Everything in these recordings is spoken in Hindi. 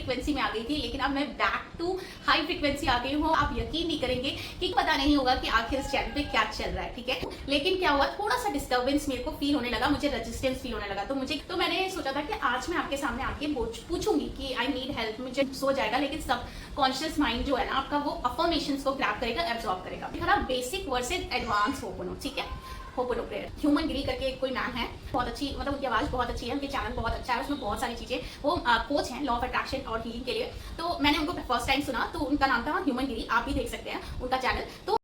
फ्रिक्वेंसी में आ गई थी, लेकिन अब मैं बैक टू हाई फ्रिक्वेंसी आ गई हूँ। आप यकीन नहीं करेंगे कि पता नहीं होगा कि आखिर इस चैनल पे क्या चल रहा है, ठीक है। लेकिन क्या हुआ, थोड़ा सा डिस्टर्बेंस मेरे को फील होने लगा, मुझे रेजिस्टेंस फील होने लगा। तो मैंने सोचा था कि आज मैं आपके सामने आके पूछूंगी कि आई नीड हेल्प। मुझे सो जाएगा, लेकिन सब कॉन्शियस माइंड जो है ना आपका, वो अफर्मेशंस को ग्रैब करेगा, एब्जॉर्ब करेगा। थोड़ा बेसिक वर्सेस एडवांस होपनो, ठीक है। होपनो प्रेयर ह्यूमन गिरी करके कोई मैम है, बहुत अच्छी, मतलब उनकी आवाज़ बहुत अच्छी है, उनके चैनल बहुत अच्छा है, उसमें बहुत सारी चीज़ें, वो कोच हैं लॉ ऑफ अट्रैक्शन और हीलिंग के लिए। तो मैंने उनको फर्स्ट टाइम सुना, तो उनका नाम था ह्यूमन गिरी, आप भी देख सकते हैं उनका चैनल।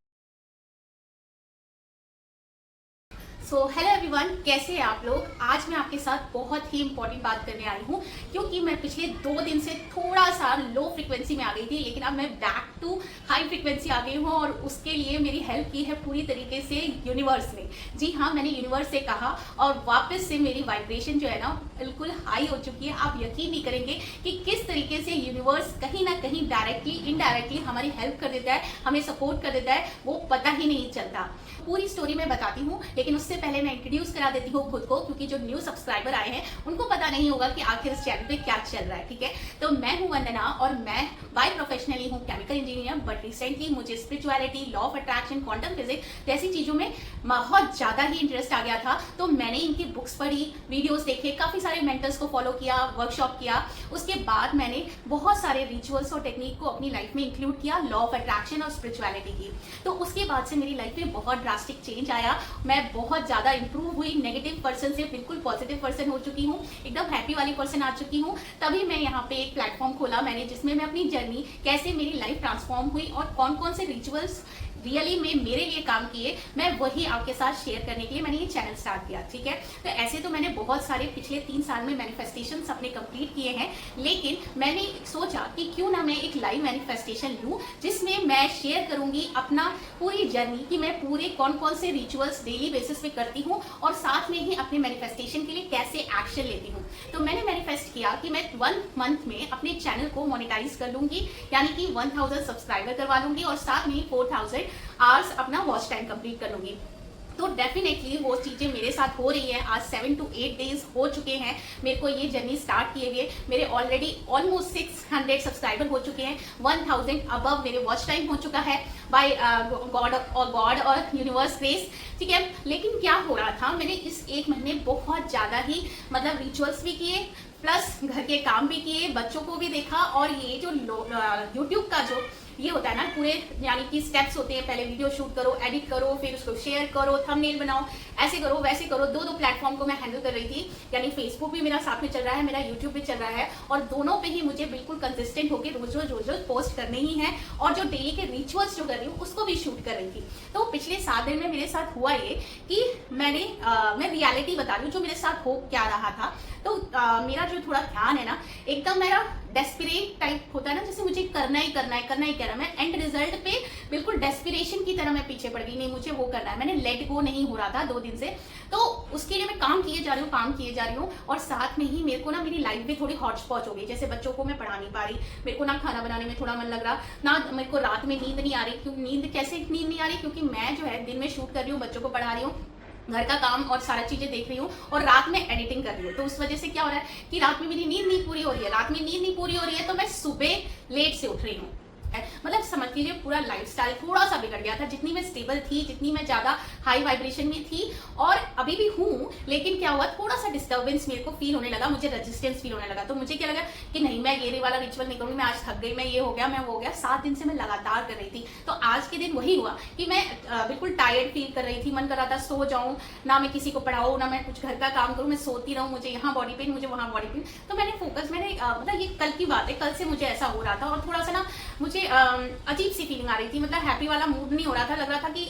तो हेलो एवरीवन, कैसे हैं आप लोग। आज मैं आपके साथ बहुत ही इंपॉर्टेंट बात करने आई हूँ, क्योंकि मैं पिछले 2 दिन से थोड़ा सा लो फ्रिक्वेंसी में आ गई थी, लेकिन अब मैं बैक टू हाई फ्रिक्वेंसी आ गई हूँ। और उसके लिए मेरी हेल्प की है पूरी तरीके से यूनिवर्स ने। जी हाँ, मैंने यूनिवर्स से कहा और वापस से मेरी वाइब्रेशन जो है ना बिल्कुल हाई हो चुकी है। आप यकीन नहीं करेंगे कि किस तरीके से यूनिवर्स कहीं ना कहीं डायरेक्टली इनडायरेक्टली हमारी हेल्प कर देता है, हमें सपोर्ट कर देता है, वो पता ही नहीं चलता। पूरी स्टोरी मैं बताती हूँ, लेकिन उससे पहले मैं इंट्रोड्यूस करा देती हूँ खुद को, क्योंकि जो न्यू सब्सक्राइबर आए हैं उनको पता नहीं होगा कि आखिर इस चैनल पे क्या चल रहा है, ठीक है। तो मैं हूँ वंदना और मैं बाय प्रोफेशनली हूँ केमिकल इंजीनियर, बट रिसेंटली मुझे spirituality, law of attraction, quantum physics जैसी चीज़ों में बहुत ज़्यादा ही इंटरेस्ट आ गया था। तो मैंने इनकी बुक्स पढ़ी, वीडियोज़ देखे, काफ़ी सारे मेंटर्स को फॉलो किया, वर्कशॉप किया। उसके बाद मैंने बहुत सारे रिचुअल्स और टेक्निक को अपनी लाइफ में इंक्लूड किया, लॉ ऑफ अट्रैक्शन और स्पिरिचुअलिटी की। तो उसके बाद से मेरी लाइफ में बहुत ड्रास्टिक चेंज आया, मैं बहुत ज़्यादा इंप्रूव हुई, नेगेटिव पर्सन से बिल्कुल पॉजिटिव पर्सन हो चुकी हूँ, एकदम हैप्पी वाली पर्सन आ चुकी हूँ। तभी मैं यहाँ पे एक प्लेटफॉर्म खोला मैंने, जिसमें मैं अपनी जर्नी, कैसे मेरी लाइफ ट्रांसफॉर्म हुई और कौन कौन से रिचुअल्स रियली में मेरे लिए काम किए, मैं वही आपके साथ शेयर करने के लिए मैंने ये चैनल स्टार्ट किया, ठीक है। तो ऐसे तो मैंने बहुत सारे पिछले 3 साल में मैनिफेस्टेशंस अपने कंप्लीट किए हैं, लेकिन मैंने सोचा कि क्यों ना मैं एक लाइव मैनिफेस्टेशन लूँ, जिसमें मैं शेयर करूंगी अपना पूरी जर्नी कि मैं पूरे कौन कौन से रिचुअल्स डेली बेसिस पे करती हूँ और साथ में ही अपने मैनिफेस्टेशन के लिए कैसे एक्शन लेती हूँ। तो मैंने मैनिफेस्ट किया कि मैं 1 मंथ में अपने चैनल को मोनेटाइज कर लूंगी, यानी कि 1000 सब्सक्राइबर करवा लूंगी और साथ में 4000 आवर्स अपना वॉच टाइम कंप्लीट कर लूंगी। तो डेफिनेटली वो चीज़ें मेरे साथ हो रही है। आज 7 to 8 डेज हो चुके हैं मेरे को ये जर्नी स्टार्ट किए हुए। मेरे ऑलरेडी ऑलमोस्ट 600 सब्सक्राइबर हो चुके हैं, 1000 अबव मेरे वॉच टाइम हो चुका है बाय गॉड और यूनिवर्स ग्रेस, ठीक है। लेकिन क्या हो रहा था, मैंने इस 1 महीने बहुत ज़्यादा ही मतलब रिचुअल्स भी किए, प्लस घर के काम भी किए, बच्चों को भी देखा। और ये जो यूट्यूब का जो ये होता है ना पूरे, यानी कि स्टेप्स होते हैं, पहले वीडियो शूट करो, एडिट करो, फिर उसको शेयर करो, थंबनेल बनाओ, ऐसे करो वैसे करो। 2 प्लेटफॉर्म को मैं हैंडल कर रही थी, यानी फेसबुक भी मेरा साथ में चल रहा है, मेरा यूट्यूब भी चल रहा है, और दोनों पे ही मुझे बिल्कुल कंसिस्टेंट होकर रोज रोज पोस्ट करने ही है। और जो डेली के रिचुअल्स जो कर रही हूँ उसको भी शूट कर रही थी। तो पिछले 7 दिन में मेरे साथ हुआ ये कि मैं रियलिटी बता रही हूँ जो मेरे साथ हो क्या रहा था। तो मेरा जो थोड़ा ध्यान है ना, एकदम मेरा डेस्परेट टाइप होता है ना, जैसे मुझे करना ही करना है। मैं एंड रिजल्ट पे बिल्कुल डेस्पिरेशन की तरह मैं पीछे पड़ गई, नहीं मुझे वो करना है। मैंने लेट गो नहीं हो रहा था 2 दिन से, तो उसके लिए मैं काम किए जा रही हूँ। और साथ में ही मेरे को ना मेरी लाइफ भी थोड़ी हॉट स्पॉट हो गई, जैसे बच्चों को मैं पढ़ा नहीं पा रही, मेरे को ना खाना बनाने में थोड़ा मन लग रहा ना, मेरे को रात में नींद नहीं आ रही। क्योंकि नींद नहीं आ रही, क्योंकि मैं जो है दिन में शूट कर रही हूँ, बच्चों को पढ़ा रही हूँ, घर का काम और सारा चीजें देख रही हूँ, और रात में एडिटिंग कर रही हूँ। तो उस वजह से क्या हो रहा है कि रात में मेरी नींद नहीं पूरी हो रही है। तो मैं सुबह लेट से उठ रही हूँ, मतलब समझ लीजिए पूरा लाइफस्टाइल थोड़ा सा बिगड़ गया था। जितनी मैं स्टेबल थी, जितनी मैं ज्यादा हाई वाइब्रेशन में थी, और अभी भी हूँ, लेकिन क्या हुआ, थोड़ा सा डिस्टर्बेंस मेरे को फील होने लगा, मुझे रेजिस्टेंस फील होने लगा। तो मुझे क्या लगा कि नहीं, मैं ये वाला रिचुअल नहीं करूँगी, मैं आज थक गई, मैं ये हो गया, मैं वो हो गया। 7 दिन से मैं लगातार कर रही थी। तो आज के दिन वही हुआ कि मैं बिल्कुल टायर्ड फील कर रही थी, मन कर रहा था सो जाऊँ, ना मैं किसी को पढ़ाऊँ, ना मैं कुछ घर का काम करूँ, मैं सोती रहूँ, मुझे यहाँ बॉडी पेन, मुझे वहाँ बॉडी पेन। तो मैंने मतलब ये कल की बात है, कल से मुझे ऐसा हो रहा था, और थोड़ा सा ना मुझे अजीब सी फीलिंग आ रही थी, मतलब हैप्पी वाला मूड नहीं हो रहा था, लग रहा था कि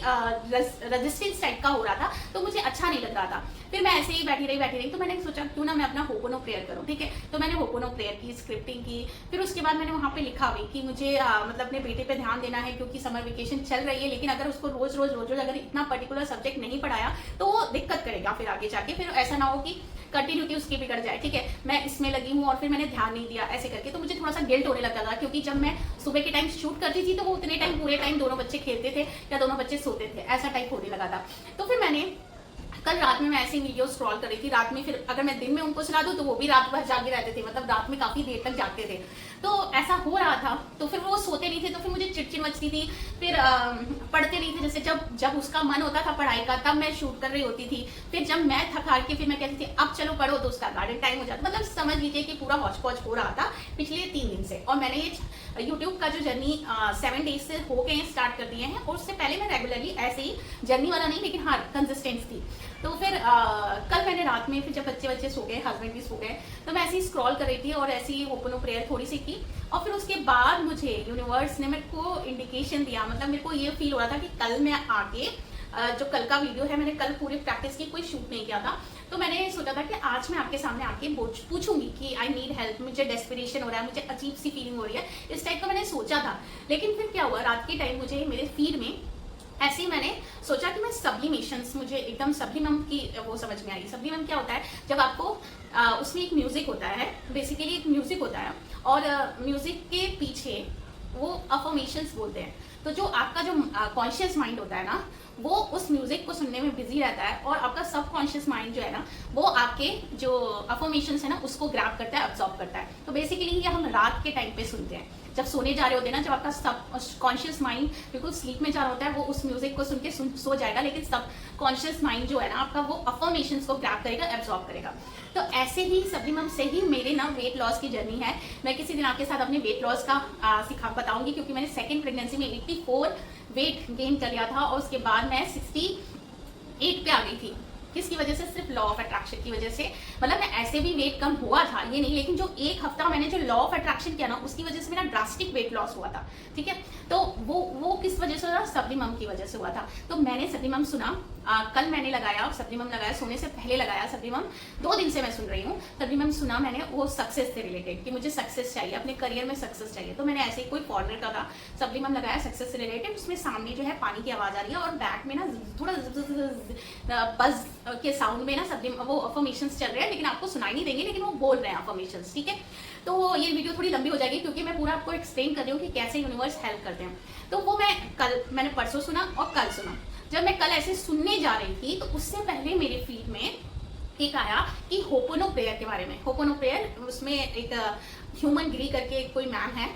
रेजिस्टेंस टाइप का हो रहा था, तो मुझे अच्छा नहीं लग रहा था। फिर मैं ऐसे ही बैठी रही, तो मैंने सोचा क्यों ना मैं अपना होपोनो प्रेयर करूं, ठीक है। तो मैंने होपोनो प्रेयर की, स्क्रिप्टिंग की, फिर उसके बाद मैंने वहाँ पे लिखा भी कि मुझे मतलब अपने बेटे पे ध्यान देना है, क्योंकि समर वेकेशन चल रही है, लेकिन अगर उसको रोज रोज अगर इतना पर्टिकुलर सब्जेक्ट नहीं पढ़ाया तो वो दिक्कत करेगा फिर आगे जाके, फिर ऐसा ना हो कि कंटिन्यूटी उसकी बिगड़ जाए, ठीक है। मैं इसमें लगी हूँ और फिर मैंने ध्यान नहीं दिया ऐसे करके, तो मुझे थोड़ा सा गिल्ट होने लगा था, क्योंकि जब मैं सुबह के टाइम शूट करती थी तो वो उतने टाइम पूरे टाइम दोनों बच्चे खेलते थे या दोनों बच्चे सोते थे, ऐसा टाइप होने लगा था। तो फिर मैंने कल रात में मैं ऐसे ही वीडियो स्क्रॉल कर रही थी रात में, फिर अगर मैं दिन में उनको सुना दूं तो वो भी रात भर जागे रहते थे, मतलब रात में काफ़ी देर तक जागते थे। तो ऐसा हो रहा था, तो फिर वो सोते नहीं थे, तो फिर मुझे चिड़चिड़ मचती थी। फिर पढ़ते नहीं थे, जैसे जब जब उसका मन होता था पढ़ाई का तब मैं शूट कर रही होती थी। फिर जब मैं थक हार के फिर मैं कहती थी अब चलो पढ़ो, तो उसका गार्डन टाइम हो जाता। मतलब समझ लीजिए कि पूरा हौच पौच हो रहा था पिछले 3 दिन से। और मैंने ये यूट्यूब का जो जर्नी 7 डेज से हो गए स्टार्ट कर दिए हैं, और उससे पहले मैं रेगुलरली ऐसे ही जर्नी वाला नहीं, लेकिन हाँ कंसिस्टेंस थी। तो फिर कल मैंने रात में, फिर जब बच्चे सो गए, हस्बैंड भी सो गए, तो मैं ऐसे ही स्क्रॉल कर रही थी और ऐसे ही ओपन प्रेयर थोड़ी सी की। और फिर उसके बाद मुझे यूनिवर्स ने मेरे को इंडिकेशन दिया, मतलब मेरे को ये फील हो रहा था कि कल मैं आके जो कल का वीडियो है, मैंने कल पूरी प्रैक्टिस की, कोई शूट नहीं किया था। तो मैंने सोचा था कि आज मैं आपके सामने आके पूछूंगी कि आई नीड हेल्प, मुझे डेस्पिरेशन हो रहा है, मुझे अजीब सी फीलिंग हो रही है, इस टाइप का मैंने सोचा था। लेकिन फिर क्या हुआ, रात के टाइम मुझे मेरे फीड में ऐसे ही मैंने सोचा कि मैं सब्लिमेशंस, मुझे एकदम सब्लिमम की वो समझ में आई। सब्लिमम क्या होता है, जब आपको उसमें एक म्यूजिक होता है, बेसिकली एक म्यूजिक होता है, और म्यूजिक के पीछे वो अफर्मेशंस बोलते हैं। तो जो आपका जो कॉन्शियस माइंड होता है ना, वो उस म्यूजिक को सुनने में बिजी रहता है, और आपका सबकॉन्शियस माइंड जो है ना, वो आपके जो अफर्मेशंस है ना उसको ग्रैब करता है, अब्सॉर्ब करता है। तो बेसिकली ये हम रात के टाइम पे सुनते हैं, जब सोने जा रहे होते हैं ना, जब आपका सब कॉन्शियस माइंड बिल्कुल स्लीप में जा रहा होता है, वो उस म्यूजिक को सुन के सो जाएगा, लेकिन सब कॉन्शियस माइंड जो है ना आपका, वो अफर्मेशंस को ग्रैब करेगा, एब्सॉर्ब करेगा। तो ऐसे ही सब्लिमम से ही मेरे ना वेट लॉस की जर्नी है। मैं किसी दिन आपके साथ अपने वेट लॉस का बताऊंगी, क्योंकि मैंने सेकेंड प्रेगनेंसी में 84 वेट गेन कर लिया था, और उसके बाद मैं 68 पे आ गई थी। किसकी वजह से, सिर्फ लॉ ऑफ अट्रैक्शन की वजह से। मतलब मैं ऐसे भी वेट कम हुआ था ये नहीं, लेकिन जो एक हफ्ता मैंने जो लॉ ऑफ अट्रैक्शन किया ना, उसकी वजह से मेरा ड्रास्टिक वेट लॉस हुआ था। ठीक है, तो वो किस वजह से हुआ, सब्लिमम की वजह से हुआ था। तो मैंने सब्लिमम सुना, कल मैंने लगाया, सब्लिमम लगाया, सोने से पहले लगाया सब्लिमम, 2 दिन से मैं सुन रही हूँ सब्लिमम। सुना मैंने वो सक्सेस से रिलेटेड, कि मुझे सक्सेस चाहिए, अपने करियर में सक्सेस चाहिए। तो मैंने ऐसे ही कोई फॉरनर का था, सब्लिमम लगाया सक्सेस से रिलेटेड। उसमें सामने जो है पानी की आवाज़ आ रही है, और बैक में ना थोड़ा बज के साउंड में ना सब्लिमम वो अफर्मेशंस चल रहे हैं, लेकिन आपको सुनाई नहीं देंगे, लेकिन वो बोल रहे हैं अफर्मेशंस। ठीक है, तो ये वीडियो थोड़ी लंबी हो जाएगी, क्योंकि मैं पूरा आपको एक्सप्लेन कर रही हूँ कि कैसे यूनिवर्स हेल्प करते हैं। तो वो मैंने परसों सुना और कल सुना। जब मैं कल ऐसे सुनने जा रही थी, तो उससे पहले मेरे फीड में एक आया कि होपोनो प्रेयर के बारे में। होपोनो प्रेयर, उसमें एक ह्यूमन गिरी करके कोई मैम है,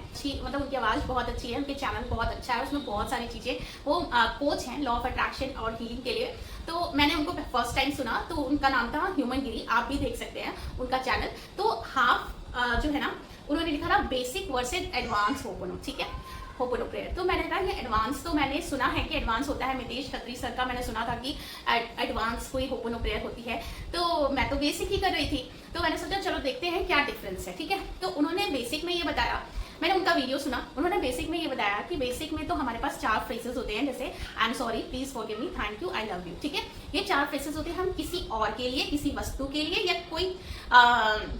मतलब उनकी आवाज़ बहुत अच्छी है, उनके चैनल बहुत अच्छा है, उसमें बहुत सारी चीज़ें, वो कोच हैं लॉ ऑफ अट्रैक्शन और हीलिंग के लिए। तो मैंने उनको फर्स्ट टाइम सुना, तो उनका नाम था ह्यूमन गिरी, आप भी देख सकते हैं उनका चैनल। तो हाफ जो है ना, उन्होंने लिखा था बेसिक वर्सेज एडवांस होपोनो। ठीक है, होपोनो प्रेयर। तो मैंने कहा ये एडवांस, तो मैंने सुना है कि एडवांस होता है, मितेश खत्री सर का मैंने सुना था कि एडवांस कोई होपोनो प्रेयर होती है। तो मैं तो बेसिक ही कर रही थी, तो मैंने सोचा चलो देखते हैं क्या डिफरेंस है। ठीक है, तो उन्होंने बेसिक में ये बताया, मैंने उनका वीडियो सुना, उन्होंने बेसिक में ये बताया कि बेसिक में तो हमारे पास 4 फ्रेजेस होते हैं, जैसे आई am sorry, please forgive me, thank you, I love you. ठीक है, ये 4 फ्रेजेस होते हैं, हम किसी और के लिए, किसी वस्तु के लिए, या कोई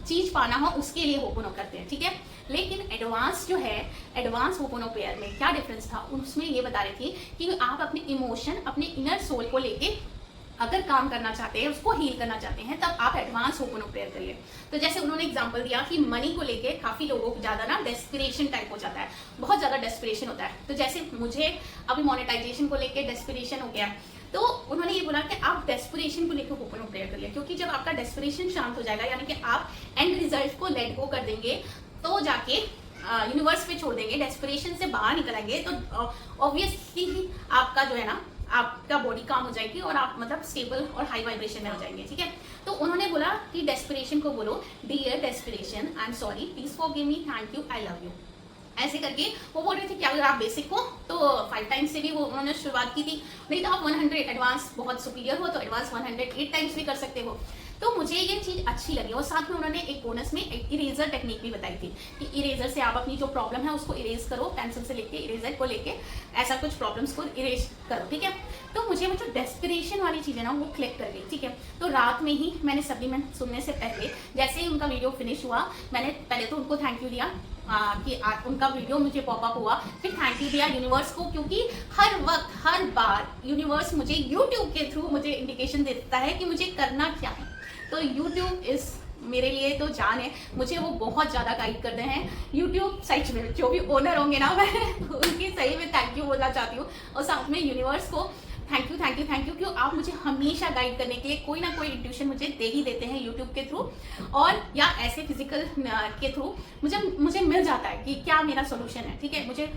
चीज पाना हो उसके लिए होपोनो करते हैं। ठीक है, लेकिन एडवांस जो है, एडवांस होपोनो प्रेयर में क्या डिफरेंस था, उसमें ये बता रही थी कि आप अपने इमोशन, अपने इनर सोल को लेके अगर काम करना चाहते हैं, उसको हील करना चाहते हैं, तब आप एडवांस होपोनो प्रेयर करिए। तो जैसे उन्होंने एग्जांपल दिया कि मनी को लेके काफ़ी लोगों को ज़्यादा ना डेस्पिरेशन टाइप हो जाता है, बहुत ज़्यादा डेस्पिरेशन होता है। तो जैसे मुझे अभी मोनेटाइजेशन को लेके डेस्पिरेशन हो गया, तो उन्होंने ये बोला कि आप डेस्पिरेशन को लेकर होपोनो प्रेयर करिए, क्योंकि जब आपका डेस्पिरेशन शांत हो जाएगा, यानी कि आप एंड रिजल्ट को लेट गो कर देंगे, तो जाके यूनिवर्स पे छोड़ देंगे, डेस्पिरेशन से बाहर निकलेंगे, तो ऑब्वियसली आपका जो है ना, आपका बॉडी काम हो जाएगी, और आप मतलब स्टेबल और हाई वाइब्रेशन में हो जाएंगे। ठीक है, तो उन्होंने बोला कि डेस्पिरेशन को बोलो, dear desperation, I am sorry, please forgive me, thank you, I love you. ऐसे करके वो बोल रहे थे कि अगर आप बेसिक हो तो 5 टाइम्स से भी वो उन्होंने शुरुआत की थी, नहीं तो आप 100, एडवांस बहुत सुपीरियर हो तो एडवांस 108 टाइम्स भी कर सकते हो। तो मुझे ये चीज़ अच्छी लगी, और साथ में उन्होंने एक बोनस में एक इरेजर टेक्निक भी बताई थी कि इरेजर से आप अपनी जो प्रॉब्लम है उसको इरेज करो, पेंसिल से लेके इरेजर को लेके ऐसा कुछ प्रॉब्लम्स को इरेज करो। ठीक है, तो मुझे वो जो डेस्पिरेशन वाली चीज़ है ना, वो क्लिक कर गई। ठीक है, तो रात में ही मैंने सप्लीमेंट सुनने से पहले, जैसे ही उनका वीडियो फिनिश हुआ, मैंने पहले तो उनको थैंक यू दिया कि उनका वीडियो मुझे पॉपअप हुआ, फिर थैंक यू दिया यूनिवर्स को, क्योंकि हर वक्त हर बार यूनिवर्स मुझे यूट्यूब के थ्रू मुझे इंडिकेशन देता है कि मुझे करना क्या है। तो यूट्यूब इस मेरे लिए तो जान है, मुझे वो बहुत ज़्यादा गाइड करते हैं। यूट्यूब साइट में जो भी ओनर होंगे ना, मैं उनकी सही में थैंक यू बोलना चाहती हूँ, और साथ में यूनिवर्स को थैंक यू क्यों आप मुझे हमेशा गाइड करने के लिए कोई ना कोई इंट्यूशन मुझे दे ही देते हैं यूट्यूब के थ्रू और या ऐसे फिजिकल के थ्रू मुझे मिल जाता है कि क्या मेरा सोल्यूशन है। ठीक है, मुझे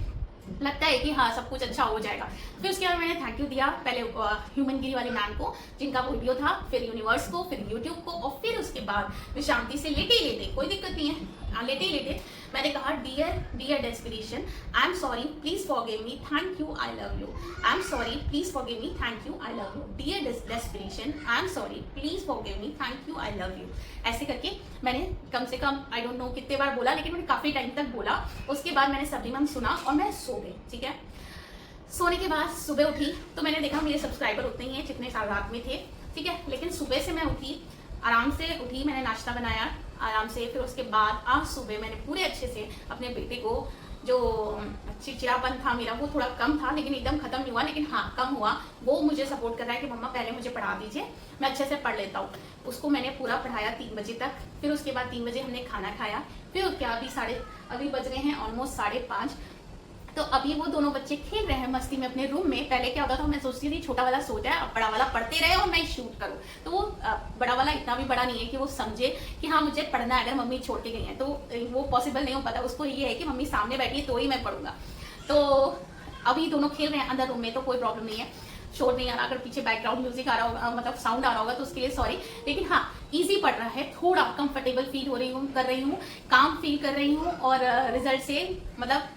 लगता है कि हाँ सब कुछ अच्छा हो जाएगा। फिर उसके बाद मैंने थैंक यू दिया पहले ह्यूमन गिरी वाले मैम को जिनका वो वीडियो था, फिर यूनिवर्स को, फिर यूट्यूब को, और फिर उसके बाद मैं शांति से लेटे लेटे, कोई दिक्कत नहीं है, लेटे लेटे मैंने कहा dear desperation, I am sorry please forgive me, thank you I love you, I am sorry please forgive me, thank you I love you, dear desperation, I am sorry please forgive me, thank you I love you. ऐसे करके मैंने कम से कम आई डोंट नो कितने बार बोला, लेकिन मैंने काफी टाइम तक बोला। उसके बाद मैंने सबरी मैम सुना और मैं सो गई। ठीक है, सोने के बाद सुबह उठी तो मैंने देखा मेरे सब्सक्राइबर उतने ही हैं जितने रात में थे। ठीक है, लेकिन सुबह से मैं उठी, आराम से उठी, मैंने नाश्ता बनाया आराम से। फिर उसके बाद आज सुबह मैंने पूरे अच्छे से अपने बेटे को, जो चिड़चिड़ापन था मेरा वो थोड़ा कम था लेकिन एकदम खत्म नहीं हुआ, लेकिन हाँ कम हुआ। वो मुझे सपोर्ट कर रहा है कि मम्मा पहले मुझे पढ़ा दीजिए, मैं अच्छे से पढ़ लेता हूँ। उसको मैंने पूरा पढ़ाया 3 बजे तक। फिर उसके बाद 3 बजे हमने खाना खाया। फिर क्या अभी बज रहे हैं ऑलमोस्ट 5:30। तो अभी वो दोनों बच्चे खेल रहे हैं मस्ती में अपने रूम में। पहले क्या होता था, मैं सोचती थी छोटा वाला सो जाए, अब बड़ा वाला पढ़ते रहे और मैं शूट करूं। तो वो बड़ा वाला इतना भी बड़ा नहीं है कि वो समझे कि हाँ मुझे पढ़ना है, अगर मम्मी छोड़ के गई है तो वो पॉसिबल नहीं हो पाता। उसको ये है कि मम्मी सामने बैठी है तो ही मैं पढ़ूंगा। तो अभी दोनों खेल रहे हैं अंदर रूम में, तो कोई प्रॉब्लम नहीं है, शोर नहीं आ रहा। अगर पीछे बैकग्राउंड म्यूजिक आ रहा होगा, मतलब साउंड आ रहा होगा, तो उसके लिए सॉरी। लेकिन हाँ इजी पढ़ रहा है, थोड़ा कंफर्टेबल फील कर रही हूँ, काम फील कर रही हूँ, और रिजल्ट से मतलब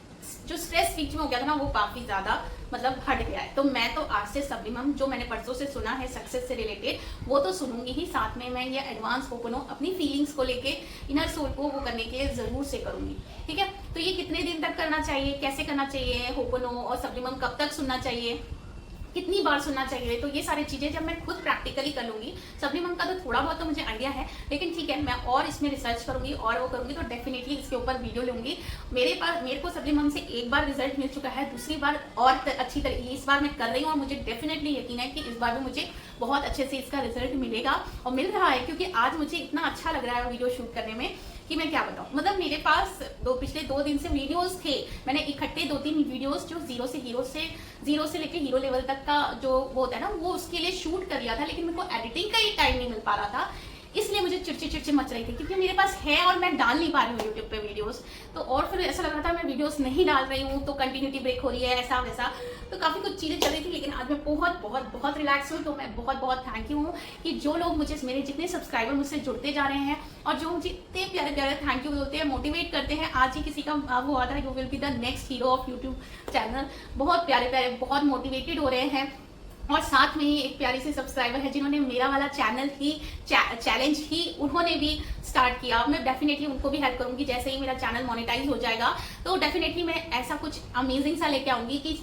जो स्ट्रेस बीच में हो गया था ना वो काफी ज्यादा मतलब हट गया है। तो मैं तो आज से सबरी मैम जो मैंने परसों से सुना है सक्सेस से रिलेटेड वो तो सुनूंगी ही, साथ में मैं ये एडवांस होपनो अपनी फीलिंग्स को लेके इनर सोल को वो करने के लिए जरूर से करूंगी। ठीक है, तो ये कितने दिन तक करना चाहिए, कैसे करना चाहिए होपनो, और सबरी मैम कब तक सुनना चाहिए, कितनी बार सुनना चाहिए, तो ये सारी चीजें जब मैं खुद प्रैक्टिकली कर लूंगी। सबरी मैम का तो थोड़ा बहुत तो मुझे आइडिया है, लेकिन ठीक है मैं और इसमें रिसर्च करूंगी और वो करूंगी, तो डेफिनेटली इसके ऊपर वीडियो लूंगी। मेरे को सबरी मैम से एक बार रिजल्ट मिल चुका है, दूसरी बार और अच्छी तरह इस बार मैं कर रही हूँ, और मुझे डेफिनेटली यकीन है कि इस बार भी मुझे बहुत अच्छे से इसका रिजल्ट मिलेगा, और मिल रहा है। क्योंकि आज मुझे इतना अच्छा लग रहा है वीडियो शूट करने में कि मैं क्या बताऊं। मतलब मेरे पास पिछले 2 दिन से वीडियोस थे, मैंने इकट्ठे 2-3 वीडियोस जो जीरो से लेके हीरो लेवल तक का जो वो होता है ना, वो उसके लिए शूट कर लिया था, लेकिन मेरे को एडिटिंग का ही टाइम नहीं मिल पा रहा था। इसलिए मुझे चिड़चिड़ मच रही थी, क्योंकि मेरे पास है और मैं डाल नहीं पा रही हूँ यूट्यूब पे वीडियोस। तो और फिर ऐसा लग रहा था मैं वीडियोस नहीं डाल रही हूँ तो कंटिन्यूटी ब्रेक हो रही है, ऐसा वैसा, तो काफी कुछ चीजें चल रही थी। लेकिन आज मैं बहुत रिलैक्स हूँ। तो मैं बहुत थैंक यू हूँ कि जो लोग मुझे, मेरे जितने सब्सक्राइबर मुझसे जुड़ते जा रहे हैं और जो मुझे इतने प्यारे थैंक यू बोलते हैं, मोटिवेट करते हैं। आज ही किसी का वो आता है, you will be the next hero of YouTube channel. बहुत प्यारे बहुत मोटिवेटेड हो रहे हैं। और साथ में ही एक प्यारी सी सब्सक्राइबर है जिन्होंने मेरा वाला चैनल ही चैलेंज ही उन्होंने भी स्टार्ट किया। मैं डेफिनेटली उनको भी हेल्प करूंगी, जैसे ही मेरा चैनल मोनेटाइज हो जाएगा तो डेफिनेटली मैं ऐसा कुछ अमेजिंग सा लेके आऊंगी कि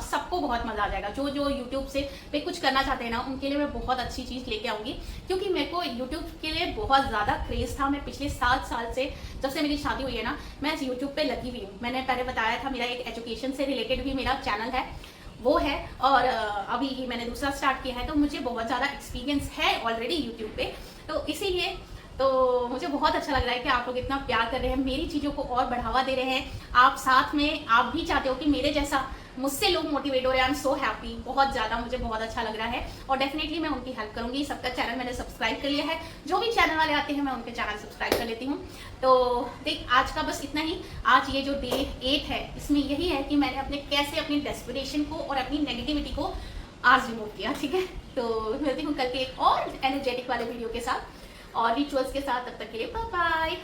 सबको बहुत मजा आ जाएगा। जो यूट्यूब से पे कुछ करना चाहते हैं ना, उनके लिए मैं बहुत अच्छी चीज लेके आऊंगी। क्योंकि मेरे को यूट्यूब के लिए बहुत ज्यादा क्रेज था। मैं पिछले 7 साल से, जब से मेरी शादी हुई है ना, मैं यूट्यूब पे लगी हुई हूँ। मैंने पहले बताया था मेरा एक एजुकेशन से रिलेटेड भी मेरा चैनल है, वो है, और अभी मैंने दूसरा स्टार्ट किया है। तो मुझे बहुत ज़्यादा एक्सपीरियंस है ऑलरेडी यूट्यूब पे, तो इसीलिए तो मुझे बहुत अच्छा लग रहा है कि आप लोग इतना प्यार कर रहे हैं, मेरी चीज़ों को और बढ़ावा दे रहे हैं। आप साथ में आप भी चाहते हो कि मेरे जैसा मुझसे लोग मोटिवेट हो रहे हैं। आई एम सो हैप्पी, बहुत ज़्यादा मुझे बहुत अच्छा लग रहा है, और डेफिनेटली मैं उनकी हेल्प करूंगी। सबका चैनल मैंने सब्सक्राइब कर लिया है, जो भी चैनल वाले आते हैं मैं उनके चैनल सब्सक्राइब कर लेती हूँ। तो देख आज का बस इतना ही। आज ये जो डे 8 है, इसमें यही है कि मैंने कैसे अपनी डेस्पिरेशन को और अपनी नेगेटिविटी को आज रिमूव किया। ठीक है, तो मिलती हूँ कल के एक और एनर्जेटिक वाले वीडियो के साथ और रिचुअल्स के साथ। तब तक के लिए बाय बाय।